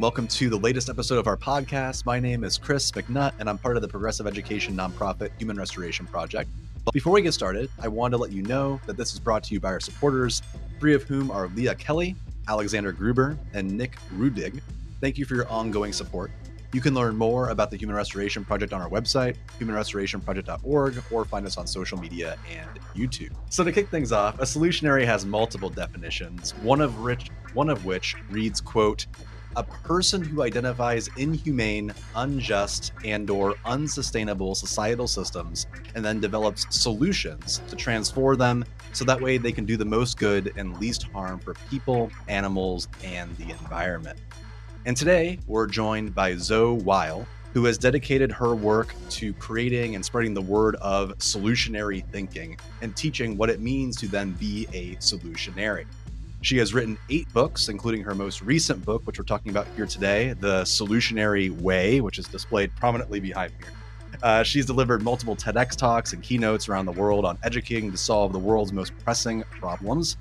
and welcome to the latest episode of our podcast. My name is Chris McNutt, and I'm part of the progressive education nonprofit Human Restoration Project. Before we get started, I wanted to let you know that this is brought to you by our supporters, three of whom are Leah Kelly, Alexander Gruber, and Nick Rudig. Thank you for your ongoing support. You can learn more about the Human Restoration Project on our website, humanrestorationproject.org, or find us on social media and YouTube. So to kick things off, a solutionary has multiple definitions, one of which reads, quote, a person who identifies inhumane, unjust, and/or unsustainable societal systems and then develops solutions to transform them so that way they can do the most good and least harm for people, animals, and the environment. And today, we're joined by Zoe Weil, who has dedicated her work to creating and spreading the word of solutionary thinking and teaching what it means to then be a solutionary. She has written 8 books, including her most recent book, which we're talking about here today, The Solutionary Way, which is displayed prominently behind me here. She's delivered multiple TEDx talks and keynotes around the world on educating to solve the world's most pressing problems.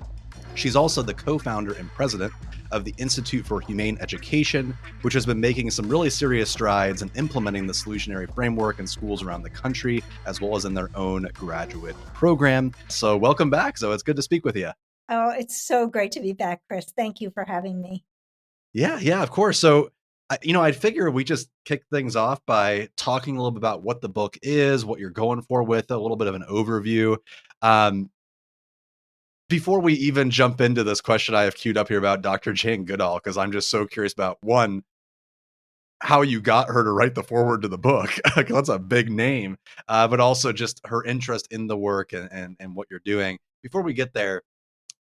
She's also the co-founder and president of the Institute for Humane Education, which has been making some really serious strides in implementing the Solutionary Framework in schools around the country, as well as in their own graduate program. So welcome back, Zoe. It's good to speak with you. Oh, it's so great to be back, Chris. Thank you for having me. Yeah, of course. So, I'd figure we just kick things off by talking a little bit about what the book is, what you're going for with it, a little bit of an overview. Before we even jump into this question I have queued up here about Dr. Jane Goodall, because I'm just so curious about, one, how you got her to write the foreword to the book. That's a big name, but also just her interest in the work and what you're doing. Before we get there,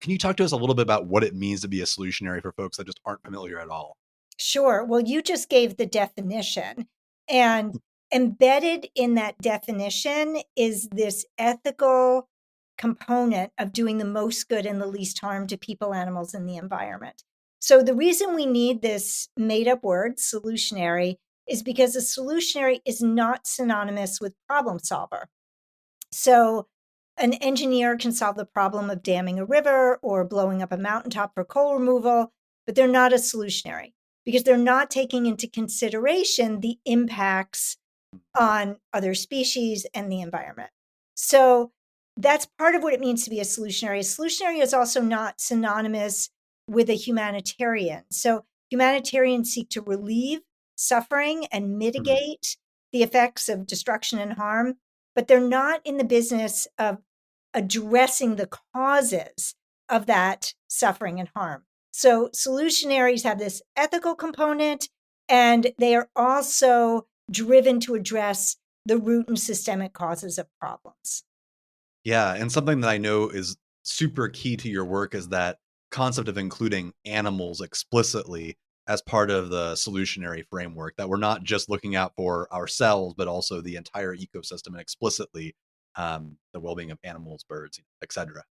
can you talk to us a little bit about what it means to be a solutionary for folks that just aren't familiar at all? Sure. Well, you just gave the definition, and embedded in that definition is this ethical component of doing the most good and the least harm to people, animals, and the environment. So, the reason we need this made up word, solutionary, is because a solutionary is not synonymous with problem solver. So, an engineer can solve the problem of damming a river or blowing up a mountaintop for coal removal, but they're not a solutionary because they're not taking into consideration the impacts on other species and the environment. So that's part of what it means to be a solutionary. A solutionary is also not synonymous with a humanitarian. So humanitarians seek to relieve suffering and mitigate the effects of destruction and harm, but they're not in the business of addressing the causes of that suffering and harm. So solutionaries have this ethical component, and they are also driven to address the root and systemic causes of problems. Yeah, and something that I know is super key to your work is that concept of including animals explicitly as part of the solutionary framework, that we're not just looking out for ourselves, but also the entire ecosystem and explicitly the well-being of animals, birds, etc.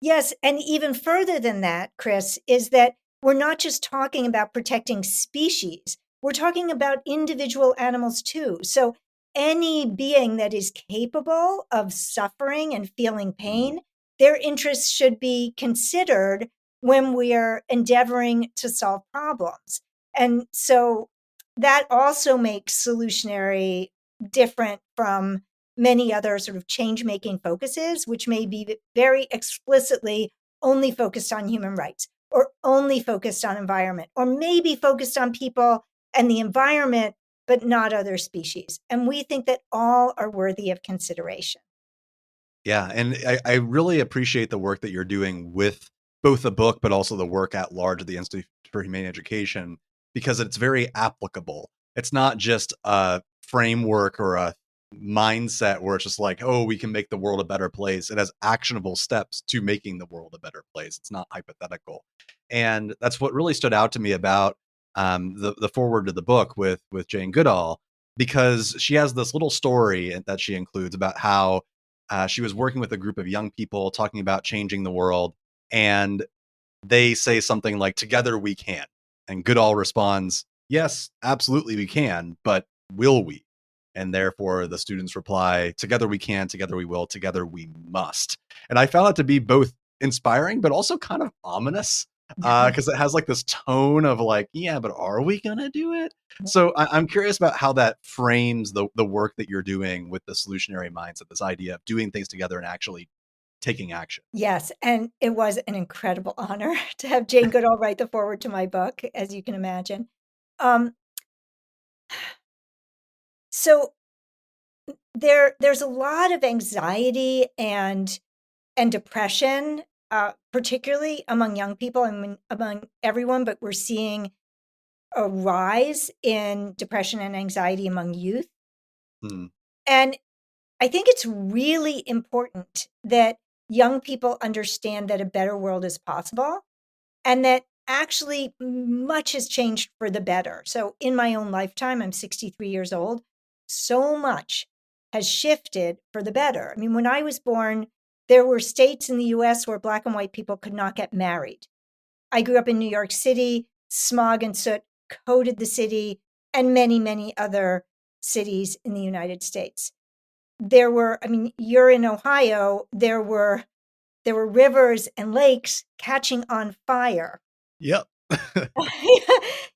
Yes, and even further than that, Chris, is that we're not just talking about protecting species, we're talking about individual animals too. So any being that is capable of suffering and feeling pain, their interests should be considered when we are endeavoring to solve problems. And so that also makes solutionary different from many other sort of change-making focuses, which may be very explicitly only focused on human rights or only focused on environment, or maybe focused on people and the environment, but not other species. And we think that all are worthy of consideration. Yeah, and I really appreciate the work that you're doing with both the book, but also the work at large at the Institute for Humane Education, because it's very applicable. It's not just a framework or a mindset where it's just like, oh, we can make the world a better place. It has actionable steps to making the world a better place. It's not hypothetical. And that's what really stood out to me about the foreword to the book with Jane Goodall, because she has this little story that she includes about how she was working with a group of young people talking about changing the world, and they say something like, together we can. And Goodall responds, yes, absolutely we can, but will we? And therefore the students reply, together we can, together we will, together we must. And I found that to be both inspiring, but also kind of ominous, because it has like this tone of like, yeah, but are we gonna do it? So I'm curious about how that frames the work that you're doing with the solutionary mindset, this idea of doing things together and actually taking action. Yes, and it was an incredible honor to have Jane Goodall write the foreword to my book, as you can imagine. Um, so there's a lot of anxiety and depression, particularly among young people. I mean, among everyone, but we're seeing a rise in depression and anxiety among youth. Hmm. And I think it's really important that young people understand that a better world is possible and that actually much has changed for the better. So in my own lifetime, I'm 63 years old, so much has shifted for the better. I mean, when I was born, there were states in the US where Black and white people could not get married. I grew up in New York City, smog and soot coated the city, and many, many other cities in the United States. There were, I mean, you're in Ohio, there were rivers and lakes catching on fire. Yep.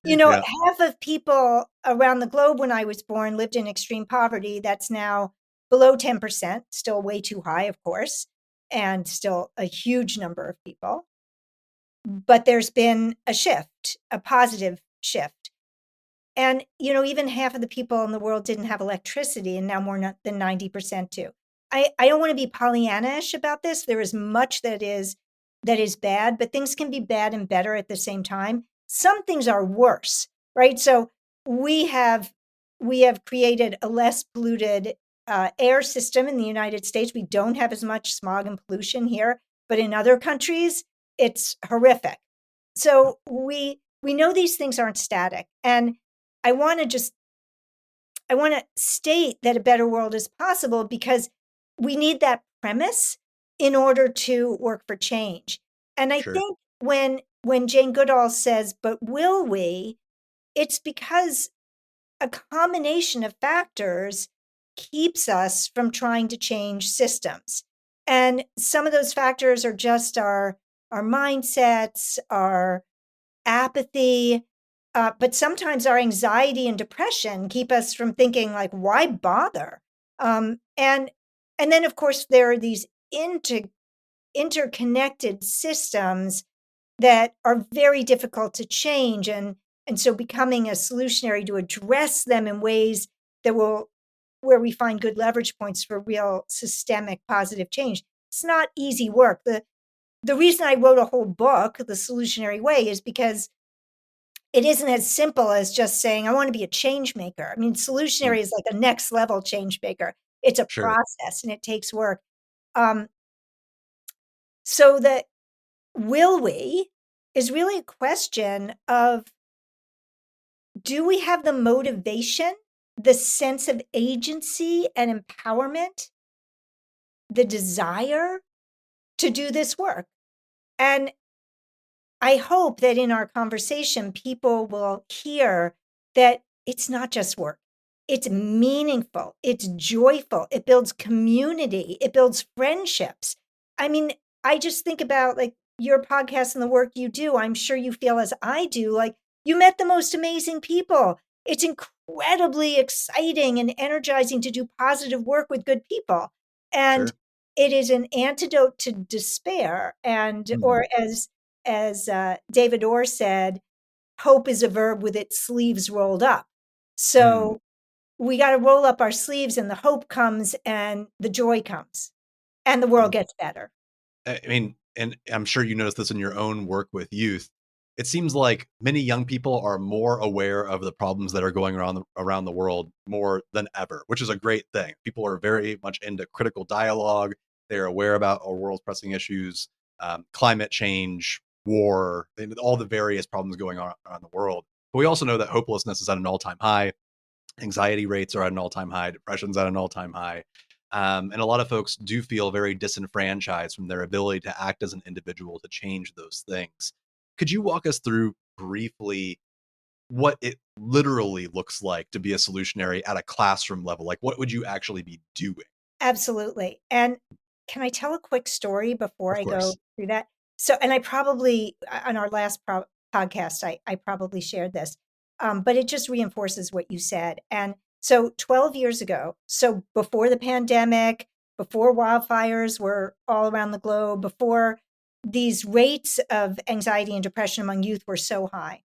You know, Yeah. half of people around the globe when I was born lived in extreme poverty. That's now below 10%, still way too high, of course, and still a huge number of people. But there's been a shift, a positive shift. And, you know, even half of the people in the world didn't have electricity, and now more than 90% do. I don't want to be Pollyanna-ish about this. There is much that is bad, but things can be bad and better at the same time. Some things are worse, right? So we have we have created a less polluted air system in the United States. We don't have as much smog and pollution here, but in other countries, it's horrific. So we know these things aren't static, and I want to just I want to state that a better world is possible because we need that premise in order to work for change. And I Sure. think when Jane Goodall says, "But will we?" it's because a combination of factors keeps us from trying to change systems. And some of those factors are just our mindsets, our apathy, but sometimes our anxiety and depression keep us from thinking like, why bother? And then of course there are these interconnected systems that are very difficult to change, and so becoming a solutionary to address them in ways that will where we find good leverage points for real systemic positive change. It's not easy work. The reason I wrote a whole book, The Solutionary Way, is because it isn't as simple as just saying, I want to be a change maker. I mean, Hmm. solutionary is like a next level change maker. It's a Sure. process and it takes work. Um, so that will we is really a question of, do we have the motivation, the sense of agency and empowerment, the desire to do this work? And I hope that in our conversation, people will hear that it's not just work. It's meaningful. It's joyful. It builds community. It builds friendships. I mean, I just think about like your podcast and the work you do. I'm sure you feel as I do, like you met the most amazing people. It's incredibly exciting and energizing to do positive work with good people. And Sure. it is an antidote to despair. And, Mhm. or as David Orr said, hope is a verb with its sleeves rolled up. Mm. So we got to roll up our sleeves, and the hope comes, and the joy comes, and the world gets better. I mean, and I'm sure you notice this in your own work with youth. It seems like many young people are more aware of the problems that are going around the world more than ever, which is a great thing. People are very much into critical dialogue. They are aware about our world's pressing issues, climate change, war, and all the various problems going on around the world. But we also know that hopelessness is at an all-time high. Anxiety rates are at an all-time high. Depression's at an all-time high. And a lot of folks do feel very disenfranchised from their ability to act as an individual to change those things. Could you walk us through briefly what it literally looks like to be a solutionary at a classroom level? Like, what would you actually be doing? Absolutely. And can I tell a quick story before Of I go course. through that? So, and I probably, on our last podcast, I probably shared this, but it just reinforces what you said. And so 12 years ago, so before the pandemic, before wildfires were all around the globe, before these rates of anxiety and depression among youth were so high,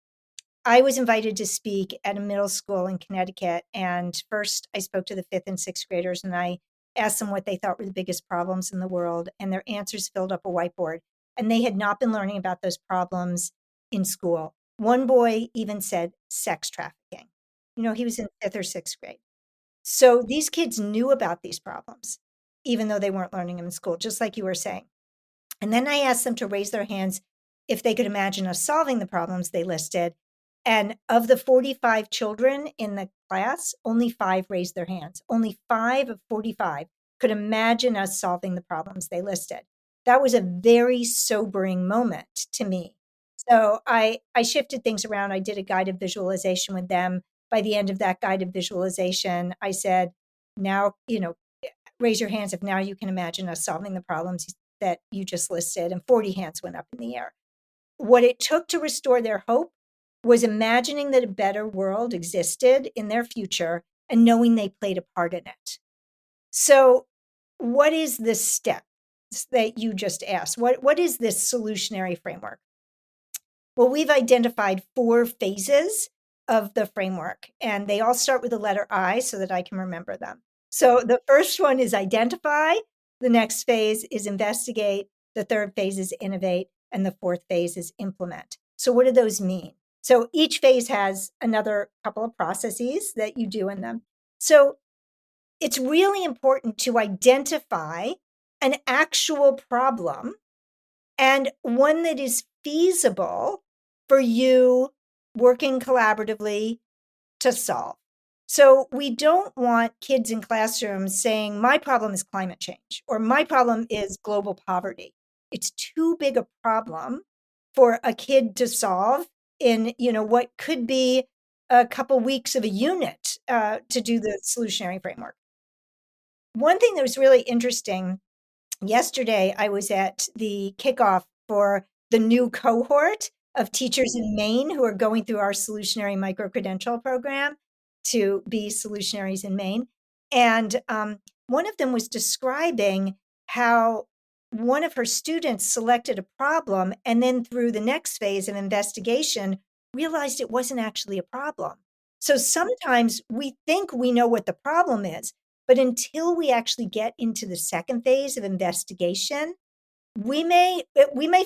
I was invited to speak at a middle school in Connecticut. And first, I spoke to the fifth and sixth graders, and I asked them what they thought were the biggest problems in the world. And their answers filled up a whiteboard. And they had not been learning about those problems in school. One boy even said sex trafficking. He was in fifth or sixth grade. So these kids knew about these problems, even though they weren't learning them in school, just like you were saying. And then I asked them to raise their hands if they could imagine us solving the problems they listed. And of the 45 children in the class, only 5 raised their hands. Only 5 of 45 could imagine us solving the problems they listed. That was a very sobering moment to me. So I shifted things around. I did a guided visualization with them. By the end of that guided visualization, I said, now, raise your hands if now you can imagine us solving the problems that you just listed. And 40 hands went up in the air. What it took to restore their hope was imagining that a better world existed in their future and knowing they played a part in it. So, what is this step that you just asked? What is this solutionary framework? Well, we've identified 4 phases of the framework, and they all start with the letter I so that I can remember them. So, the first one is identify, the next phase is investigate, the third phase is innovate, and the fourth phase is implement. So, what do those mean? So, each phase has another couple of processes that you do in them. So, it's really important to identify an actual problem and one that is feasible for you working collaboratively to solve. So we don't want kids in classrooms saying, my problem is climate change or my problem is global poverty. It's too big a problem for a kid to solve in, what could be a couple weeks of a unit to do the solutionary framework. One thing that was really interesting, yesterday I was at the kickoff for the new cohort of teachers in Maine who are going through our solutionary micro-credential program to be solutionaries in Maine. And one of them was describing how one of her students selected a problem and then through the next phase of investigation realized it wasn't actually a problem. So sometimes we think we know what the problem is, but until we actually get into the second phase of investigation, we may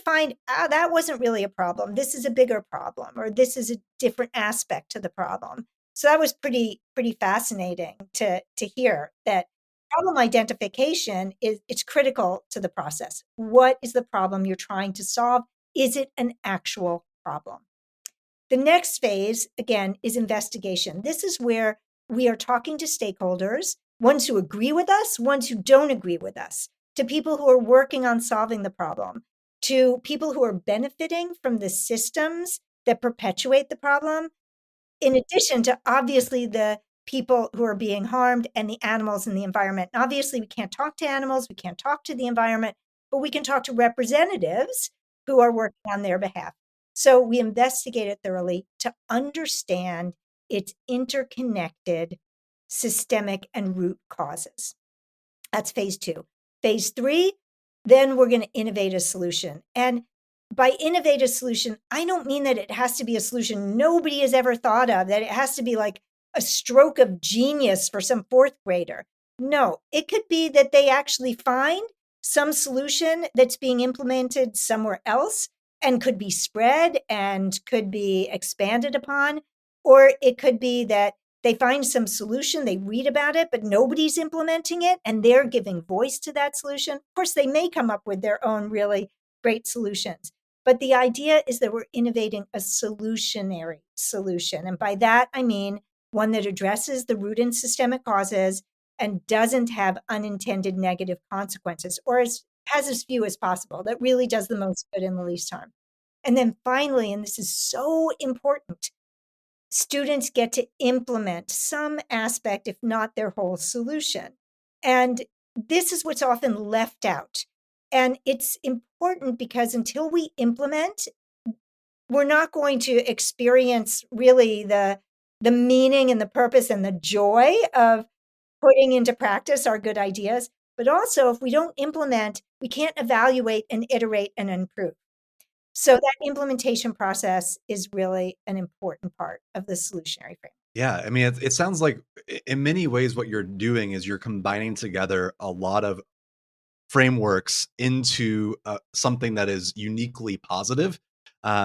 find, that wasn't really a problem. This is a bigger problem, or this is a different aspect to the problem. So that was pretty fascinating to hear that problem identification it's critical to the process. What is the problem you're trying to solve? Is it an actual problem? The next phase, again, is investigation. This is where we are talking to stakeholders, ones who agree with us, ones who don't agree with us, to people who are working on solving the problem, to people who are benefiting from the systems that perpetuate the problem, in addition to obviously the people who are being harmed and the animals in the environment. And obviously, we can't talk to animals, we can't talk to the environment, but we can talk to representatives who are working on their behalf. So we investigate it thoroughly to understand its interconnected systemic and root causes. That's phase 2. Phase 3, then we're going to innovate a solution. And by innovate a solution, I don't mean that it has to be a solution nobody has ever thought of, that it has to be like a stroke of genius for some 4th grader. No, it could be that they actually find some solution that's being implemented somewhere else and could be spread and could be expanded upon. Or it could be that they find some solution, they read about it, but nobody's implementing it, and they're giving voice to that solution. Of course, they may come up with their own really great solutions. But the idea is that we're innovating a solutionary solution. And by that, I mean one that addresses the root and systemic causes and doesn't have unintended negative consequences, or has as few as possible, that really does the most good in the least harm. And then finally, and this is so important, students get to implement some aspect, if not their whole solution. And this is what's often left out. And it's important because until we implement, we're not going to experience really the meaning and the purpose and the joy of putting into practice our good ideas. But also, if we don't implement, we can't evaluate and iterate and improve. So that implementation process is really an important part of the solutionary framework. Yeah, I mean, it sounds like in many ways what you're doing is you're combining together a lot of frameworks into something that is uniquely positive.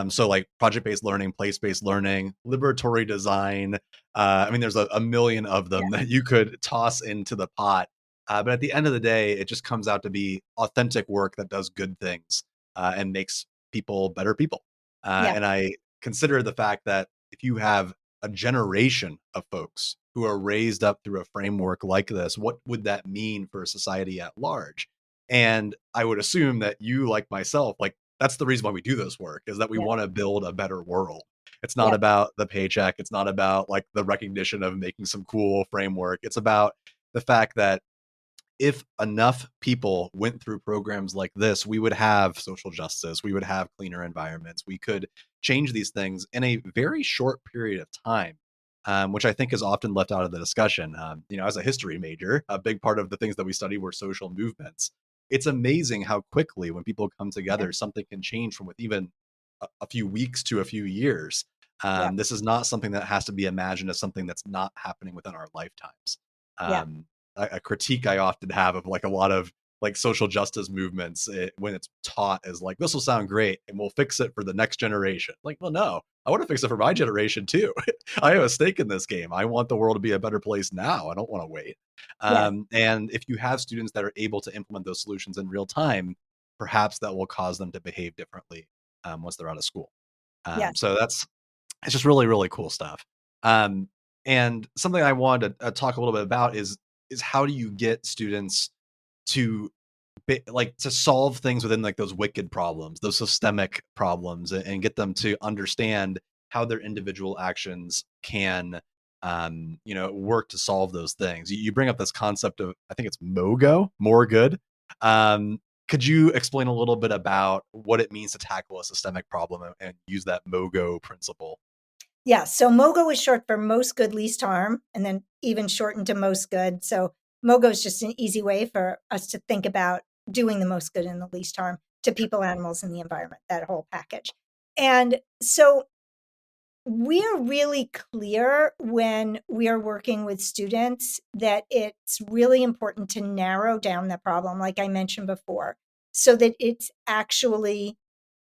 So like project-based learning, place-based learning, liberatory design. I mean, there's a million of them Yeah, that you could toss into the pot. But at the end of the day, it just comes out to be authentic work that does good things and makes people better people. yeah, And I consider the fact that if you have a generation of folks who are raised up through a framework like this, what would that mean for society at large? And I would assume that you, like myself, like that's the reason why we do this work is that we yeah, want to build a better world. It's not yeah, about the paycheck. It's not about like the recognition of making some cool framework. It's about the fact that if enough people went through programs like this, we would have social justice, we would have cleaner environments, we could change these things in a very short period of time, which I think is often left out of the discussion. As a history major, a big part of the things that we study were social movements. It's amazing how quickly, when people come yeah, together, something can change from with even a few weeks to a few years. yeah, This is not something that has to be imagined as something that's not happening within our lifetimes. yeah, Um, a critique I often have of like a lot of like social justice movements when it's taught as like this will sound great and we'll fix it for the next generation. Like, well, no, I want to fix it for my generation too. I have a stake in this game. I want the world to be a better place now. I don't want to wait. yeah, And if you have students that are able to implement those solutions in real time, perhaps that will cause them to behave differently once they're out of school. yes, So it's just really, really cool stuff. Um, and something I wanted to talk a little bit about is how do you get students to like to solve things within like those wicked problems, those systemic problems, and get them to understand how their individual actions can work to solve those things. You bring up this concept of, I think it's MOGO, more good. Could you explain a little bit about what it means to tackle a systemic problem and use that MOGO principle? yeah. So MOGO is short for most good, least harm, and then even shortened to most good. So MOGO is just an easy way for us to think about doing the most good and the least harm to people, animals, and the environment, that whole package. And so we're really clear when we are working with students that it's really important to narrow down the problem, like I mentioned before, so that it's actually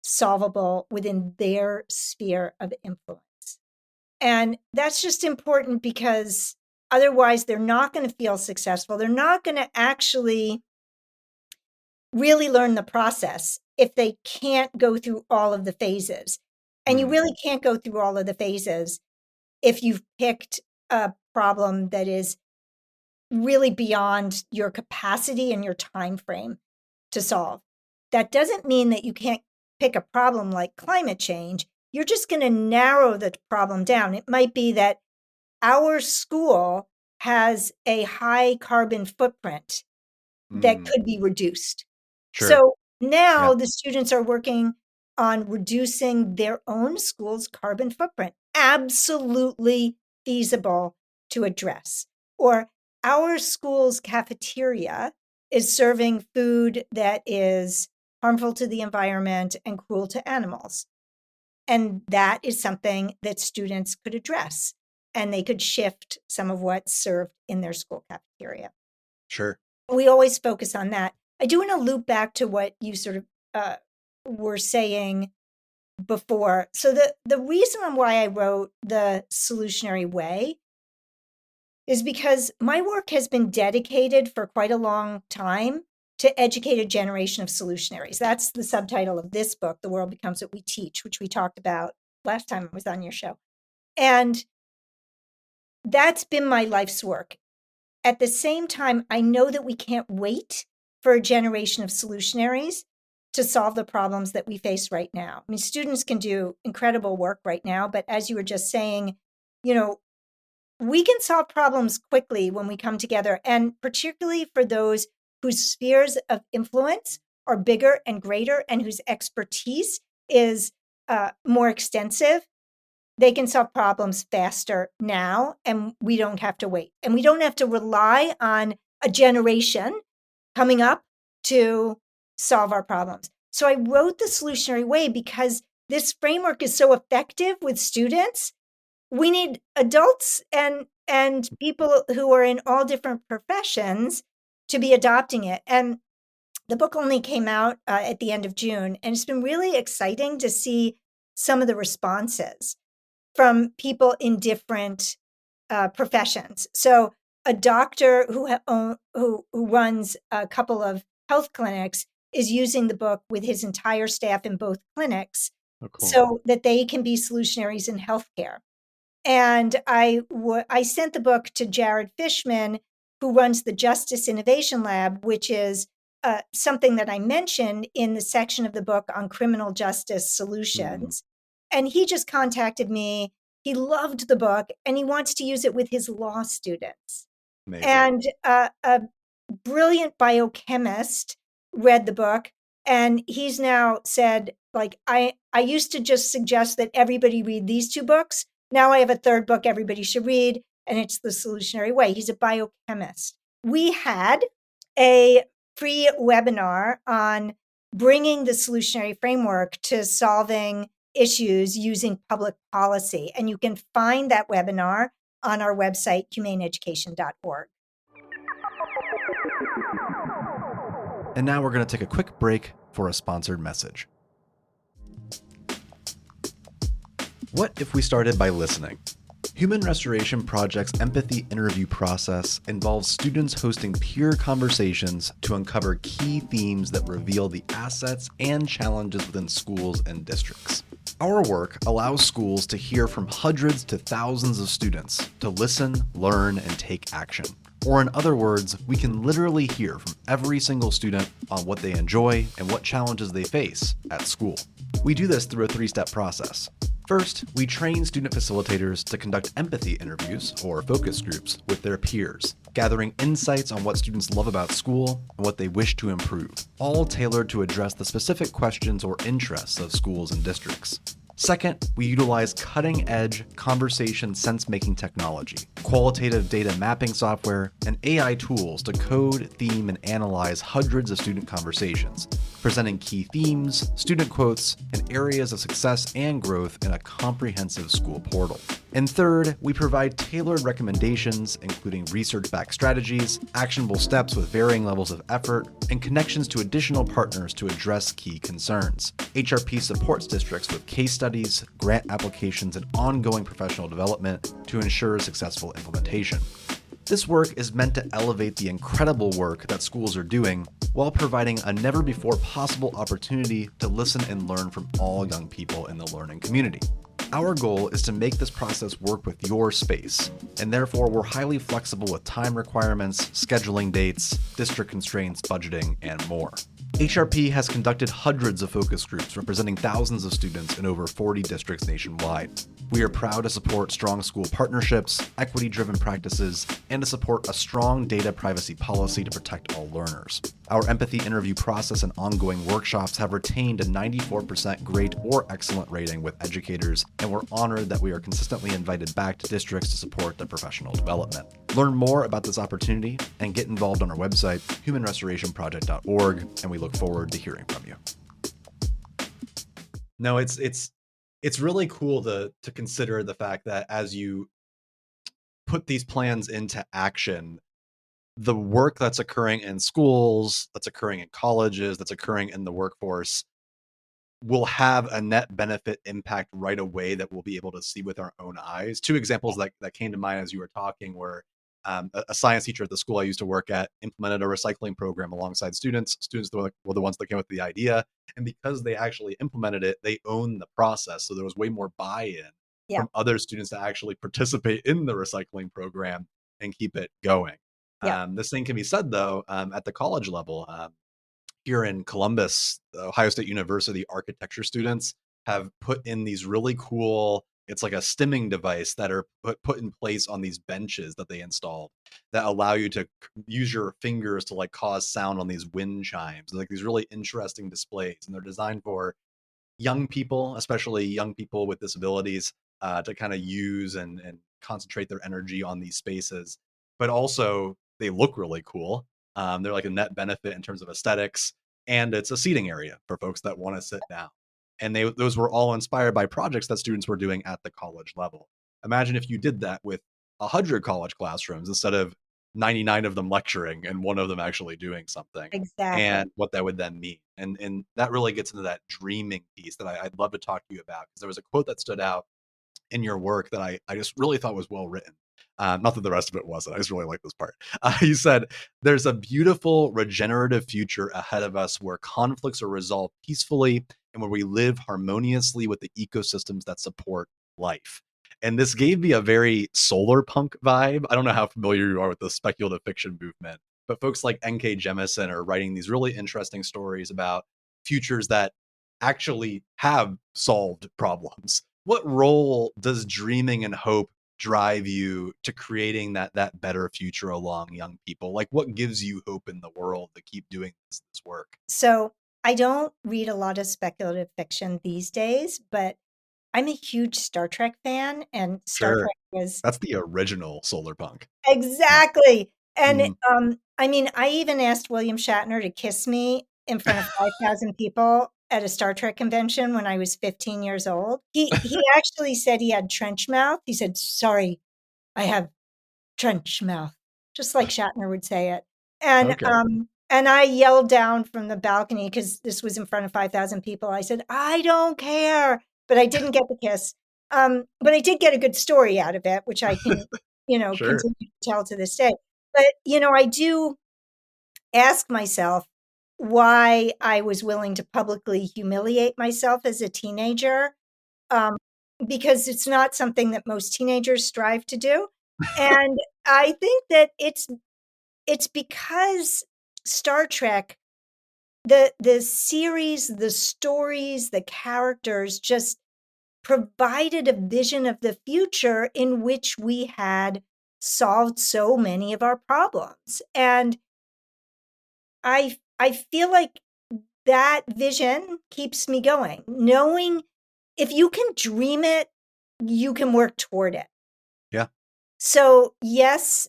solvable within their sphere of influence. And that's just important because otherwise they're not going to feel successful. They're not going to actually really learn the process if they can't go through all of the phases. And you Hmm. really can't go through all of the phases if you've picked a problem that is really beyond your capacity and your time frame to solve. That doesn't mean that you can't pick a problem like climate change. You're just going to narrow the problem down. It might be that our school has a high carbon footprint that Hmm. could be reduced. Sure. So Yeah. now the students are working on reducing their own school's carbon footprint. Absolutely feasible to address. Or our school's cafeteria is serving food that is harmful to the environment and cruel to animals. And that is something that students could address, and they could shift some of what's served in their school cafeteria. Sure. We always focus on that. I do want to loop back to what you sort of were saying before. So the reason why I wrote the Solutionary Way is because my work has been dedicated for quite a long time to educate a generation of solutionaries. That's the subtitle of this book, The World Becomes What We Teach, which we talked about last time I was on your show. And that's been my life's work. At the same time, I know that we can't wait for a generation of solutionaries to solve the problems that we face right now. I mean, students can do incredible work right now, but as you were just saying, you know, we can solve problems quickly when we come together, and particularly for those whose spheres of influence are bigger and greater and whose expertise is more extensive, they can solve problems faster now, and we don't have to wait. And we don't have to rely on a generation coming up to solve our problems. So I wrote the Solutionary Way because this framework is so effective with students. We need adults and people who are in all different professions to be adopting it. And the book only came out at the end of June, and it's been really exciting to see some of the responses from people in different professions. So a doctor who runs a couple of health clinics is using the book with his entire staff in both clinics, so that they can be solutionaries in healthcare. And I sent the book to Jared Fishman, who runs the Justice Innovation Lab, which is something that I mentioned in the section of the book on criminal justice solutions. And he just contacted me. He loved the book and he wants to use it with his law students. Amazing. And a brilliant biochemist read the book, and he's now said, like, I used to just suggest that everybody read these two books. Now I have a third book everybody should read, and it's The Solutionary Way. He's a biochemist. We had a free webinar on bringing the solutionary framework to solving issues using public policy. And you can find that webinar on our website, humaneeducation.org. And now we're going to take a quick break for a sponsored message. What if we started by listening? Human Restoration Project's empathy interview process involves students hosting peer conversations to uncover key themes that reveal the assets and challenges within schools and districts. Our work allows schools to hear from hundreds to thousands of students to listen, learn, and take action. Or in other words, we can literally hear from every single student on what they enjoy and what challenges they face at school. We do this through a 3-step process. First, we train student facilitators to conduct empathy interviews, or focus groups, with their peers, gathering insights on what students love about school and what they wish to improve, all tailored to address the specific questions or interests of schools and districts. Second, we utilize cutting-edge conversation sense-making technology, qualitative data mapping software, and AI tools to code, theme, and analyze hundreds of student conversations, presenting key themes, student quotes, and areas of success and growth in a comprehensive school portal. And third, we provide tailored recommendations, including research-backed strategies, actionable steps with varying levels of effort, and connections to additional partners to address key concerns. HRP supports districts with case studies, grant applications, and ongoing professional development to ensure successful implementation. This work is meant to elevate the incredible work that schools are doing while providing a never-before-possible opportunity to listen and learn from all young people in the learning community. Our goal is to make this process work with your space, and therefore we're highly flexible with time requirements, scheduling dates, district constraints, budgeting, and more. HRP has conducted hundreds of focus groups representing thousands of students in over 40 districts nationwide. We are proud to support strong school partnerships, equity-driven practices, and to support a strong data privacy policy to protect all learners. Our empathy interview process and ongoing workshops have retained a 94% great or excellent rating with educators, and we're honored that we are consistently invited back to districts to support their professional development. Learn more about this opportunity and get involved on our website, humanrestorationproject.org, and we look forward to hearing from you. No, it's really cool to consider the fact that as you put these plans into action, the work that's occurring in schools, that's occurring in colleges, that's occurring in the workforce will have a net benefit impact right away that we'll be able to see with our own eyes. Two examples that came to mind as you were talking were a science teacher at the school I used to work at implemented a recycling program alongside students. Students were the ones that came up with the idea. And because they actually implemented it, they owned the process. So there was way more buy-in from other students to actually participate in the recycling program and keep it going. This thing can be said, though, at the college level. Here in Columbus, Ohio State University architecture students have put in these really cool It's like a stimming device that are put in place on these benches that they install that allow you to use your fingers to like cause sound on these wind chimes, like these really interesting displays. And they're designed for young people, especially young people with disabilities, to kind of use and concentrate their energy on these spaces. But also, they look really cool. They're like a net benefit in terms of aesthetics, and it's a seating area for folks that want to sit down. And those were all inspired by projects that students were doing at the college level. Imagine if you did that with 100 college classrooms instead of 99 of them lecturing and one of them actually doing something, Exactly. and what that would then mean. And that really gets into that dreaming piece that I'd love to talk to you about, because there was a quote that stood out in your work that I just really thought was well written. Not that the rest of it wasn't. I just really like this part. You said, "There's a beautiful regenerative future ahead of us where conflicts are resolved peacefully and where we live harmoniously with the ecosystems that support life." And this gave me a very solar punk vibe. I don't know how familiar you are with the speculative fiction movement, but folks like N.K. Jemisin are writing these really interesting stories about futures that actually have solved problems. What role does dreaming and hope drive you to creating that better future along young people? Like, what gives you hope in the world to keep doing this work? So I don't read a lot of speculative fiction these days, but I'm a huge Star Trek fan, and Star Sure. Trek was That's the original solar punk. Yeah. exactly. And, Mhm. I mean, I even asked William Shatner to kiss me in front of 5,000 people at a Star Trek convention when I was 15 years old. He actually said he had trench mouth. He said, "Sorry, I have trench mouth," just like Shatner would say it. Okay. And I yelled down from the balcony because this was in front of 5,000 people. I said, "I don't care," but I didn't get the kiss. But I did get a good story out of it, which I can, Sure. continue to tell to this day. But, I do ask myself why I was willing to publicly humiliate myself as a teenager, um, because it's not something that most teenagers strive to do. And I think that it's because Star Trek, the series, the stories, the characters just provided a vision of the future in which we had solved so many of our problems. And I feel like that vision keeps me going. Knowing if you can dream it, you can work toward it. Yeah. So, yes,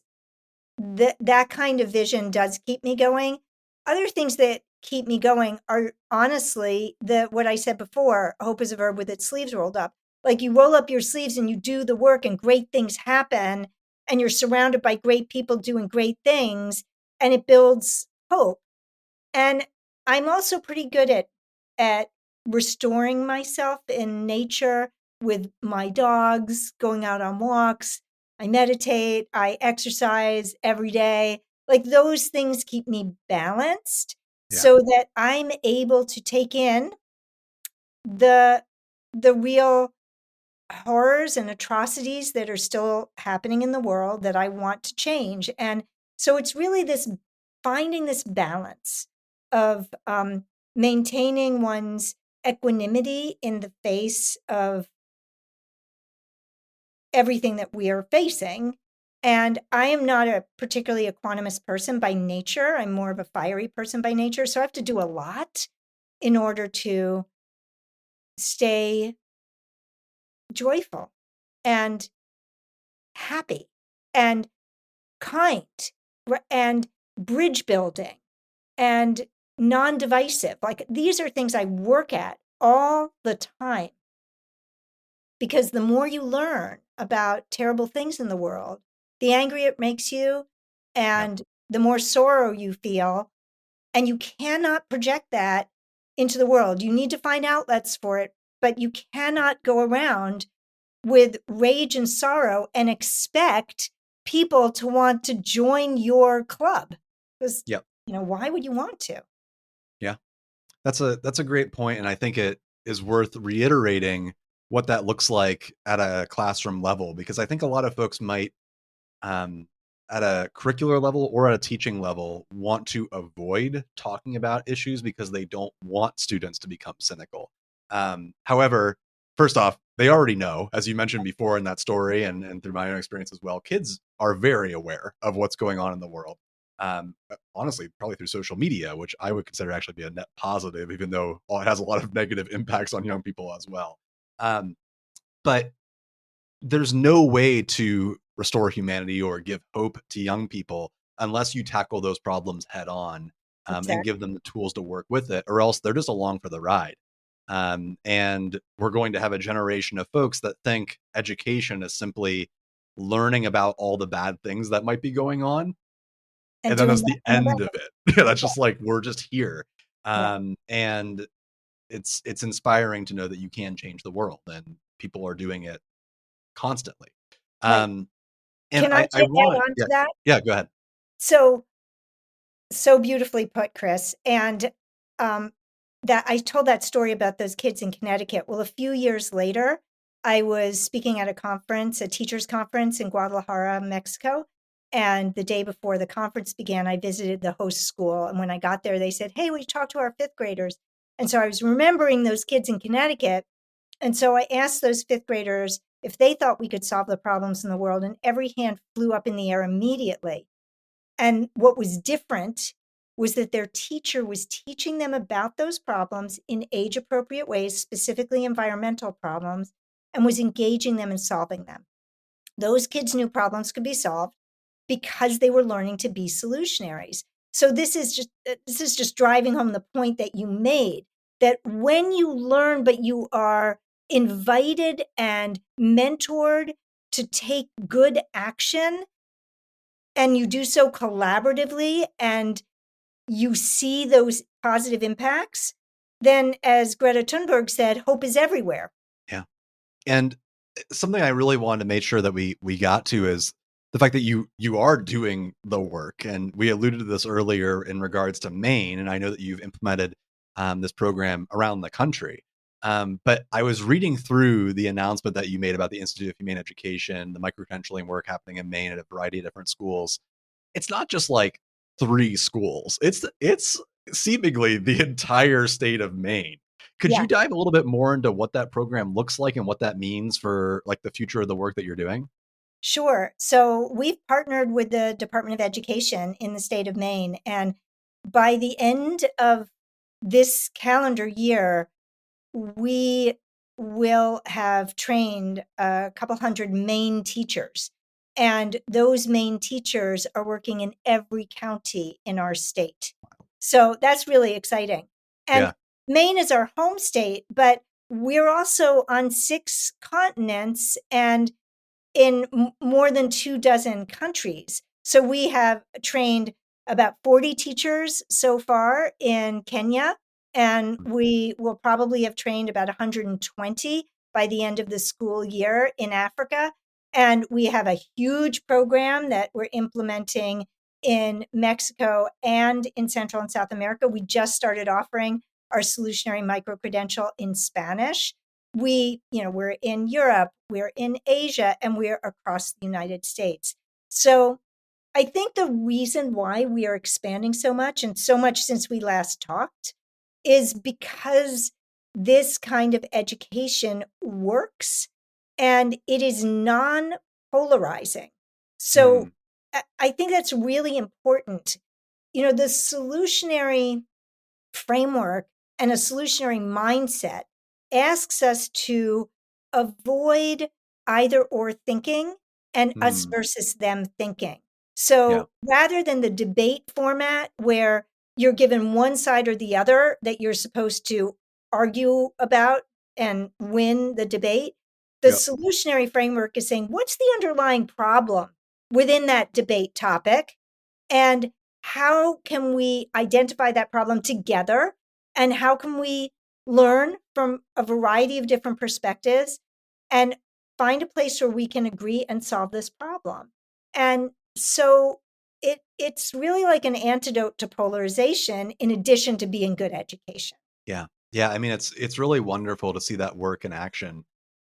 that kind of vision does keep me going. Other things that keep me going are honestly what I said before, hope is a verb with its sleeves rolled up. Like you roll up your sleeves and you do the work and great things happen and you're surrounded by great people doing great things and it builds hope. And I'm also pretty good at restoring myself in nature with my dogs, going out on walks. I meditate, I exercise every day. Like those things keep me balanced Yeah. so that I'm able to take in the the real horrors and atrocities that are still happening in the world that I want to change. And so it's really this finding this balance of maintaining one's equanimity in the face of everything that we are facing. And I am not a particularly equanimous person by nature. I'm more of a fiery person by nature. So I have to do a lot in order to stay joyful and happy and kind and bridge building and non-divisive. Like these are things I work at all the time because the more you learn about terrible things in the world, the angrier it makes you Yeah. and the more sorrow you feel. And you cannot project that into the world. You need to find outlets for it, but you cannot go around with rage and sorrow and expect people to want to join your club because Yep. why would you want to? Yeah. That's a great point, and I think it is worth reiterating what that looks like at a classroom level, because I think a lot of folks might, um, at a curricular level or at a teaching level, want to avoid talking about issues because they don't want students to become cynical. However, first off, they already know, as you mentioned before in that story, and through my own experience as well. Kids are very aware of what's going on in the world. Honestly, probably through social media, which I would consider actually be a net positive, even though it has a lot of negative impacts on young people as well. Um, but there's no way to restore humanity or give hope to young people unless you tackle those problems head on, and give Exactly. them the tools to work with it, or else they're just along for the ride. And we're going to have a generation of folks that think education is simply learning about all the bad things that might be going on, And and then doing that's the nothing end about of it. it. Yeah, that's Yeah. just like we're just here. Yeah. And it's inspiring to know that you can change the world, and people are doing it constantly. Right. Um, and Can I I add want on yeah. to that? Yeah, go ahead. So, so beautifully put, Chris. And um, that I told that story about those kids in Connecticut. Well, a few years later, I was speaking at a conference, a teachers conference in Guadalajara, Mexico. And the day before the conference began, I visited the host school. And when I got there, they said, "Hey, we talked to our fifth graders." And so I was remembering those kids in Connecticut. And so I asked those fifth graders if they thought we could solve the problems in the world, and every hand flew up in the air immediately. And what was different was that their teacher was teaching them about those problems in age appropriate ways, specifically environmental problems, and was engaging them in solving them. Those kids knew problems could be solved because they were learning to be solutionaries. So this is just driving home the point that you made, that when you learn but you are invited and mentored to take good action, and you do so collaboratively, and you see those positive impacts, then as Greta Thunberg said, hope is everywhere. Yeah. And something I really wanted to make sure that we got to is the fact that you are doing the work, and we alluded to this earlier in regards to Maine, and I know that you've implemented this program around the country. But I was reading through the announcement that you made about the Institute of Humane Education, the micro-credentialing work happening in Maine at a variety of different schools. It's not just like 3 schools. It's seemingly the entire state of Maine. Could Yeah, you dive a little bit more into what that program looks like and what that means for, like, the future of the work that you're doing? sure. So we've partnered with the Department of Education in the state of Maine. And by the end of this calendar year, we will have trained a couple hundred Maine teachers. And those Maine teachers are working in every county in our state. So that's really exciting. And Yeah. Maine is our home state, but we're also on 6 continents and in more than 2 dozen countries. So we have trained about 40 teachers so far in Kenya, and Mm. we will probably have trained about 120 by the end of the school year in Africa. And we have a huge program that we're implementing in Mexico and in Central and South America. We just started offering our solutionary micro credential in Spanish. We're in Europe, we're in Asia, and we're across the United States. So I think the reason why we are expanding so much, and so much since we last talked, is because this kind of education works and it is non-polarizing. So Mm. I think that's really important. The solutionary framework and a solutionary mindset asks us to avoid either or thinking and us Mm. versus them thinking. Yeah. So rather than the debate format where you're given one side or the other that you're supposed to argue about and win the debate, the Yep. solutionary framework is saying, what's the underlying problem within that debate topic? And how can we identify that problem together? And how can we learn from a variety of different perspectives and find a place where we can agree and solve this problem? And so it's really like an antidote to polarization in addition to being good education. Yeah. Yeah, I mean, it's really wonderful to see that work in action.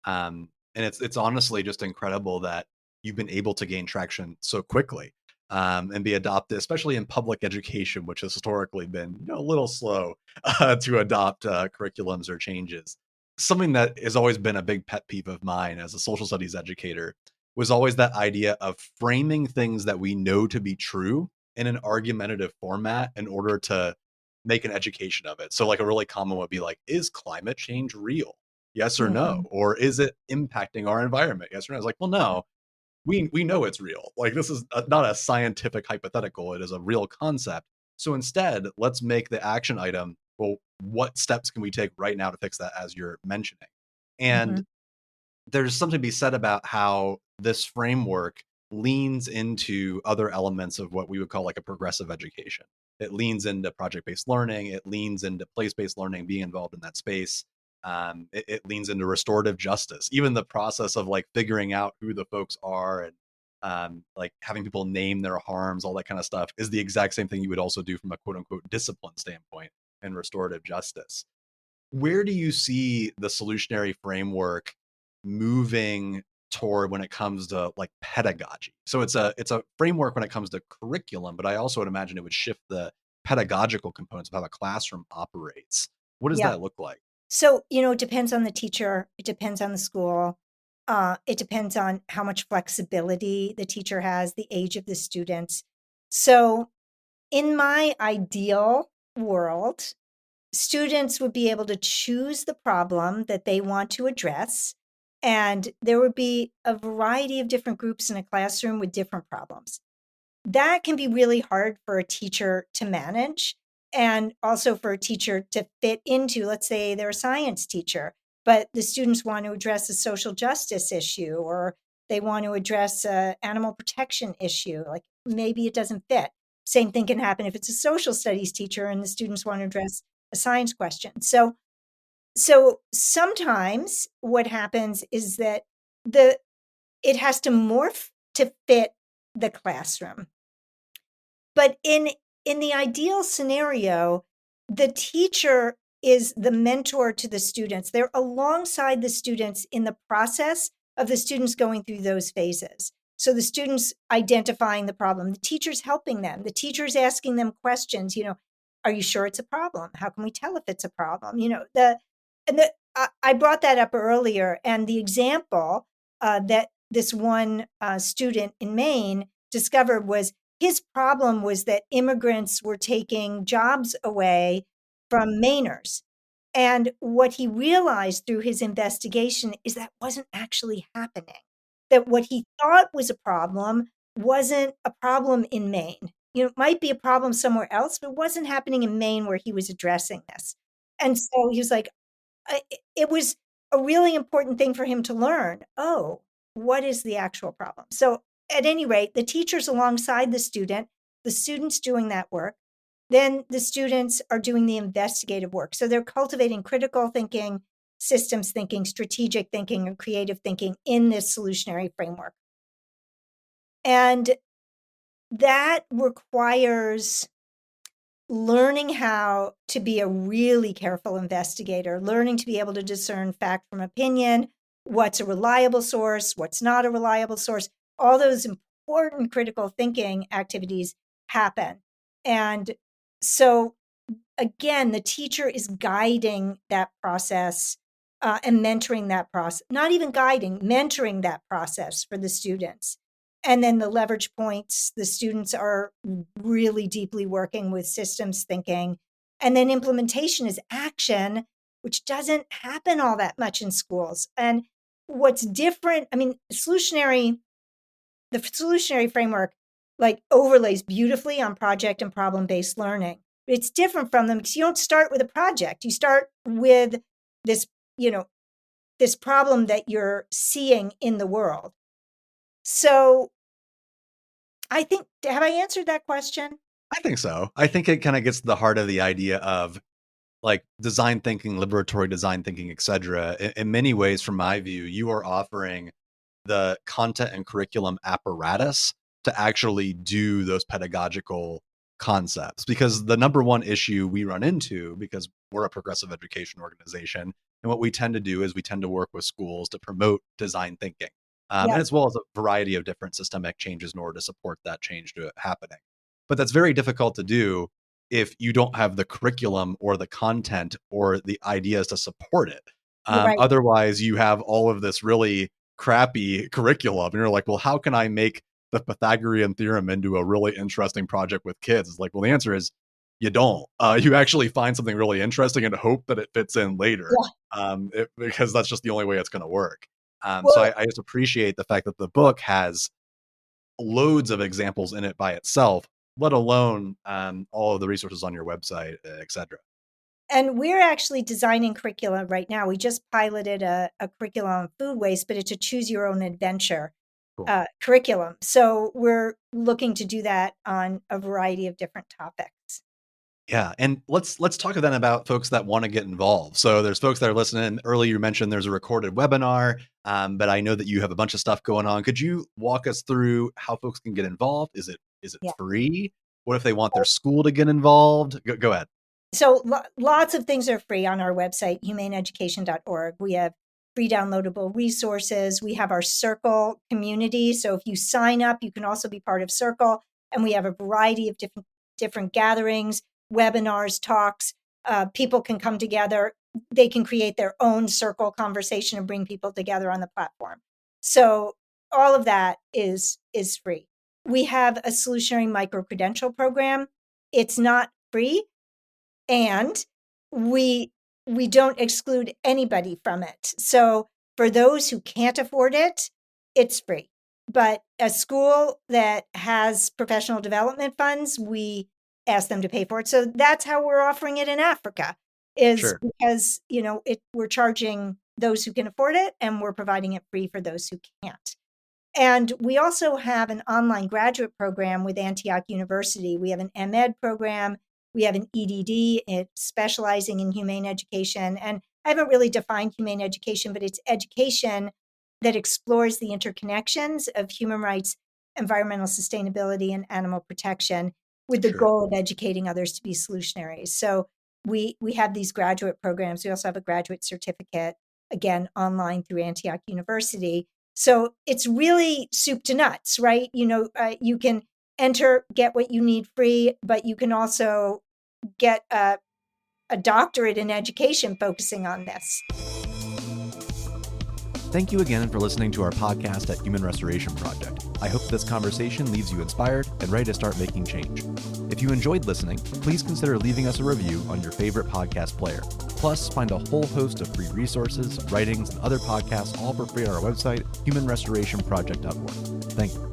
And it's honestly just incredible that you've been able to gain traction so quickly, and be adopted, especially in public education, which has historically been, a little slow to adopt curriculums or changes. something that has always been a big pet peeve of mine as a social studies educator was always that idea of framing things that we know to be true in an argumentative format in order to make an education of it. So like a really common would be like, is climate change real? Yes or no? Mhm. Or is it impacting our environment? Yes or no? It's like, well, no, we know it's real. Like this is not a scientific hypothetical. It is a real concept. So instead, let's make the action item, well, what steps can we take right now to fix that, as you're mentioning? And Mhm. there's something to be said about how this framework leans into other elements of what we would call like a progressive education. It leans into project-based learning. It leans into place-based learning, being involved in that space. It leans into restorative justice. Even the process of like figuring out who the folks are and like having people name their harms, all that kind of stuff, is the exact same thing you would also do from a quote unquote discipline standpoint in restorative justice. Where do you see the solutionary framework moving toward when it comes to like pedagogy? So it's a framework when it comes to curriculum, but I also would imagine it would shift the pedagogical components of how a classroom operates. What does Yeah. that look like? So, it depends on the teacher, it depends on the school, it depends on how much flexibility the teacher has, the age of the students. So, in my ideal world, students would be able to choose the problem that they want to address, and there would be a variety of different groups in a classroom with different problems. That can be really hard for a teacher to manage, and also for a teacher to fit into. Let's say they're a science teacher, but the students want to address a social justice issue, or they want to address a animal protection issue. Like, maybe it doesn't fit. Same thing can happen if it's a social studies teacher and the students want to address a science question. So sometimes what happens is that the it has to morph to fit the classroom. But in the ideal scenario, the teacher is the mentor to the students. They're alongside the students in the process of the students going through those phases. So the students identifying the problem, the teacher's helping them, the teacher's asking them questions, are you sure it's a problem? How can we tell if it's a problem? I brought that up earlier, and the example that this one student in Maine discovered was his problem was that immigrants were taking jobs away from Mainers. And what he realized through his investigation is that wasn't actually happening. That what he thought was a problem wasn't a problem in Maine. It might be a problem somewhere else, but it wasn't happening in Maine where he was addressing this. And so he was like, it was a really important thing for him to learn. Oh, what is the actual problem? So at any rate, the teacher's alongside the student's doing that work. Then the students are doing the investigative work. So they're cultivating critical thinking, systems thinking, strategic thinking, and creative thinking in this solutionary framework. And that requires learning how to be a really careful investigator, learning to be able to discern fact from opinion, what's a reliable source, what's not a reliable source. All those important critical thinking activities happen. And so, again, the teacher is guiding that process and mentoring that process, not even guiding, mentoring that process for the students. And then the leverage points, the students are really deeply working with systems thinking. And then implementation is action, which doesn't happen all that much in schools. And what's different, the solutionary framework like overlays beautifully on project and problem-based learning. It's different from them because you don't start with a project. You start with this, this problem that you're seeing in the world. So I think, have I answered that question? I think so. I think it kind of gets to the heart of the idea of like design thinking, liberatory design thinking, etc. In many ways, from my view, you are offering the content and curriculum apparatus to actually do those pedagogical concepts. Because the number one issue we run into, because we're a progressive education organization, and what we tend to do is we tend to work with schools to promote design thinking, and Yep. as well as a variety of different systemic changes in order to support that change to happening. But that's very difficult to do if you don't have the curriculum or the content or the ideas to support it. Right. Otherwise, you have all of this really crappy curriculum, and you're like, well, how can I make the Pythagorean theorem into a really interesting project with kids? It's like, well, the answer is you don't. You actually find something really interesting and hope that it fits in later, Yeah. because that's just the only way it's going to work. So Well, I just appreciate the fact that the book has loads of examples in it by itself, let alone all of the resources on your website, etc. and we're actually designing curricula right now. We just piloted a curriculum on food waste, but it's a choose your own adventure Cool. curriculum. So we're looking to do that on a variety of different topics. Yeah, and let's talk then about folks that want to get involved. So there's folks that are listening. Earlier, you mentioned there's a recorded webinar, but I know that you have a bunch of stuff going on. Could you walk us through how folks can get involved? Is it Yeah. free? What if they want their school to get involved? Go ahead. So lots of things are free on our website, humaneeducation.org. We have free downloadable resources. We have our Circle community. So if you sign up, you can also be part of Circle. And we have a variety of different gatherings, webinars, talks. People can come together. They can create their own Circle conversation and bring people together on the platform. So all of that is free. We have a Solutionary micro-credential program. It's not free, and we don't exclude anybody from it. So for those who can't afford it, it's free. But a school that has professional development funds, we ask them to pay for it. So that's how we're offering it in Africa, is Sure. because we're charging those who can afford it, and we're providing it free for those who can't. And we also have an online graduate program with Antioch University. We have an MEd program. We have an EDD, it's specializing in humane education. And I haven't really defined humane education, but it's education that explores the interconnections of human rights, environmental sustainability, and animal protection with the Sure. goal of educating others to be solutionaries. So we have these graduate programs. We also have a graduate certificate, again, online through Antioch University. So it's really soup to nuts, right? You can enter, get what you need free, but you can also get a doctorate in education focusing on this. Thank you again for listening to our podcast at Human Restoration Project. I hope this conversation leaves you inspired and ready to start making change. If you enjoyed listening, please consider leaving us a review on your favorite podcast player. Plus, find a whole host of free resources, writings, and other podcasts all for free on our website, humanrestorationproject.org. Thank you.